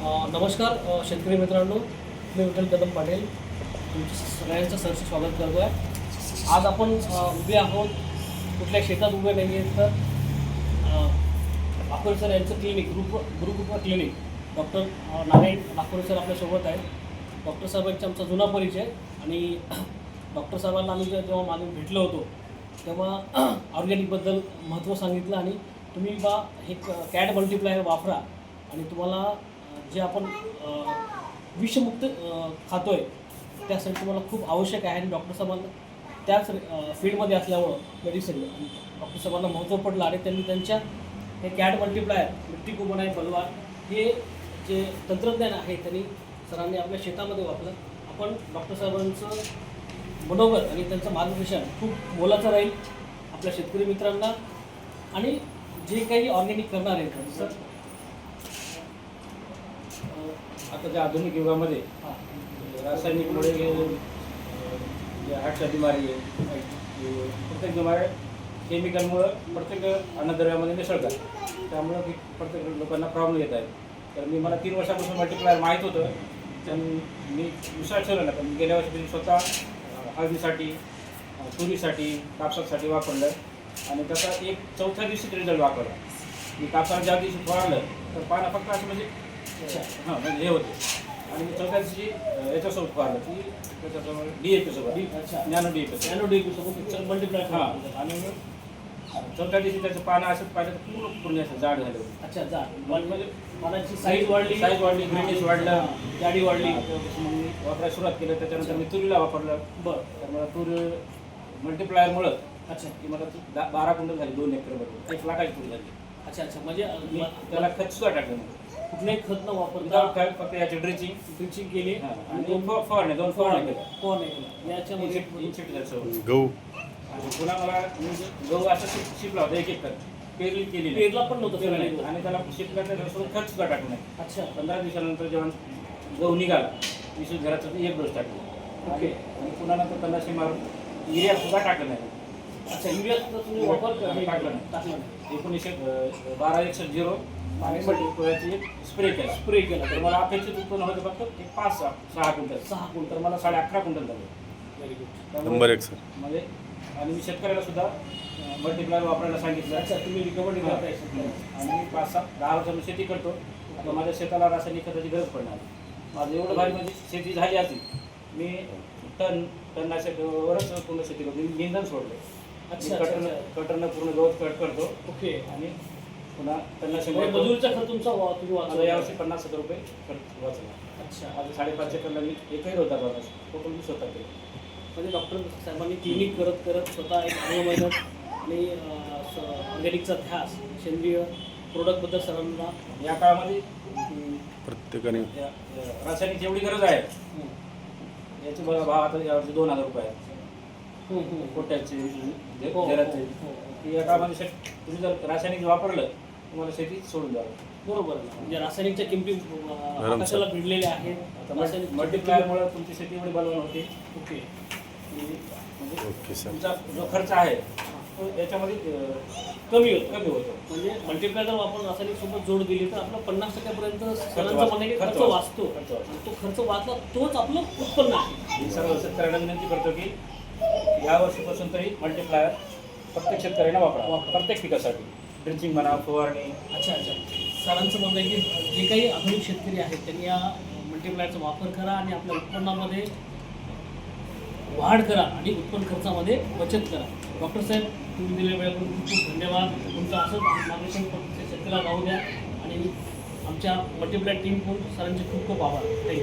नमस्कार शेतकरी मित्रांनो, मी विठ्ठल कदम पाटील तुमचं सगळ्यांचं सहर्ष स्वागत करतो आहे. आज आपण उभे आहोत, कुठल्या शेतात उभे नाही आहेत, तर लाखोरे सर यांचं clinic Gurukripa clinic doctor Narayan Lakhore sir आपल्यासोबत आहेत. डॉक्टर साहेबांचा आमचा जुना परिचय आणि डॉक्टर साहेबांना आम्ही जेव्हा मागे भेटलो होतो तेव्हा ऑर्गॅनिकबद्दल महत्त्व सांगितलं आणि तुम्ही बा हे कॅट मल्टिप्लायर वापरा आणि तुम्हाला जे आपण विषमुक्त खातो आहे त्यासाठी तुम्हाला खूप आवश्यक आहे. आणि डॉक्टर साहेबांना त्याच फील्डमध्ये असल्यामुळं मेडिसिन डॉक्टर साहेबांना महत्त्व पडलं आणि त्यांनी त्यांच्या हे कॅट मल्टिप्लायर मिट्टी को बनाए बलवान हे जे तंत्रज्ञान आहे त्यांनी सरांनी आपल्या शेतामध्ये वापरलं. आपण डॉक्टर साहेबांचं मनोगत आणि त्यांचं मार्गदर्शन खूप मोलाचं राहील आपल्या शेतकरी मित्रांना आणि जे काही ऑर्गॅनिक करणार आहेत. सर आताच्या आधुनिक युगामध्ये रासायनिकमुळे हार्टच्या बिमारी आहे, प्रत्येक बिमारी केमिकलमुळं प्रत्येक अन्नद्रव्यामध्ये मिसळतात. त्यामुळं की प्रत्येक लोकांना प्रॉब्लेम येत आहेत. तर मला 3 वर्षापासून मल्टिप्लायर माहीत होतं, तर मी विश्वास ठेवला ना. पण गेल्या वर्षी स्वतः हळदीसाठी, तुरीसाठी, कापसासाठी वापरलं आणि त्याचा एक चौथ्या दिवशी रिझल्ट वापरला. मी कापसाला ज्या दिवशी फवारलं तर पानं फक्त असं म्हणजे म्हणजे हे होते आणि चौथ्या दिवशी याच्यासोबत फवारलं की त्याच्यासमोर DAP सोबत नॅनो DAP सोबत मल्टिप्लायर आणि चौथ्या दिवशी त्याचं पानं असं पाहिलं तर पूर्ण असं जाड झालं. अच्छा जाड म्हणजे पानाची साईज वाढली, ग्रीनिश वाढलं, जाडी वाढली. मग मी वापरायला सुरुवात केलं. त्याच्यानंतर मी तुरीला वापरलं. बरं. तर मला तूर मल्टिप्लायरमुळं अच्छा की मला 12 क्विंटल झाली 2 एकरमध्ये 1 लाखाची तूर झाली. अच्छा अच्छा म्हणजे मी त्याला खत सुद्धा टाकलं नाही. कुठलंही खत न वापरता फक्त याची ड्रिचिंग केली आणि 2 फवारण्या केल्या. याच्यामध्ये गहू आणि पुन्हा मला गहू असं शिपला होता एक खत पेरली केली पेरला पण नव्हतं आणि त्याला शिपला त्याच्यासोबत खत सुद्धा टाकलं नाही. अच्छा 15 दिवसानंतर जेव्हा गहू निघाला विशेष घराचं एक डोस टाकला. ओके. आणि पुन्हा नंतर त्यांना मारून युरिया सुद्धा टाकलं नाही. अच्छा युरिया तुम्ही वापर टाकलं नाही. 1912-1-0 आणि मल्टिप्लायरची एक स्प्रे केला. तर मला अपेक्षित उत्पन्न होतं फक्त 5-6 क्विंटल. 6 क्विंटल. तर मला 11.5 क्विंटल झालं. Very good. Number 1 sir. म्हणजे आणि मी शेतकऱ्याला सुद्धा मल्टिप्लायर वापरायला सांगितलं. अच्छा तुम्ही रिकमेंड करताय आणि 5-6-10 वर्षांनी शेती करतो. आता माझ्या शेताला रासायनिक खताची गरज पडणार. माझं एवढं भारी म्हणजे शेती झाली असती मी टननाशकवरच पूर्ण शेती करतो. मी इंधन सोडलं. अच्छा कटरनं पूर्ण गवत कट करतो. ओके. आणि पुन्हा टननाशक मजुरीचा खर्च तुमचा तुम्ही माझा वाचला यावर्षी 50,000 रुपये खर्च वाचला. अच्छा माझं 5.5 एकरला मी एकही होता बाबा टोटल मी स्वतः केलं. म्हणजे डॉक्टर साहेबांनी क्लिनिक करत स्वतः एक मेहनत आणि ऑर्गॅनिकचा ध्यास सेंद्रिय प्रोडक्टबद्दल सरांना या काळामध्ये प्रत्येकाने रासायनिक जेवढी गरज आहे याचे भाव आता यावर्षी 2,000 रुपये आहेत. पोट्याचे जराचे की या काळामध्ये तुम्ही जर रासायनिक वापरलं तुम्हाला शेती सोडून द्यावं. बरोबर आहे. म्हणजे रासायनिकच्या किमती आकाशाला भिडलेल्या आहेत. रासायनिक मल्टिप्लायरमुळे तुमची शेती एवढी बलवान होते. ओके. म्हणजे ओके सर. तुमचा जो खर्च आहे तो याच्यामध्ये कमी होतो. होतो. म्हणजे मल्टिप्लायर जर आपण रासायनिक सोबत जोड दिली तर आपलं 50% सरांचं म्हणणं आहे की खर्च वाचतो. तो खर्च वाचला तोच आपलं उत्पन्न आहे. मी सर्व शेतकऱ्यांना विनंती करतो की या वर्षीपासून तरी मल्टिप्लायर प्रत्येक शेतकऱ्यांना वापरा प्रत्येक पिकासाठी. ड्रिचिंग म्हणा, फवारणी. अच्छा अच्छा. सरांचं म्हणणं आहे की जे काही आधुनिक शेतकरी आहेत त्यांनी या मल्टिप्लायरचा वापर करा आणि आपल्या उत्पन्नामध्ये वाढ करा आणि उत्पन्न खर्चामध्ये बचत करा. डॉक्टर साहेब तुम्ही दिलेल्या वेळेकडून खूप खूप धन्यवाद. तुमचं असंच मार्गदर्शन शेतकऱ्याला राहू द्या आणि आमच्या मल्टिप्लायर टीमकडून सरांचे खूप खूप आभार. थँक्यू.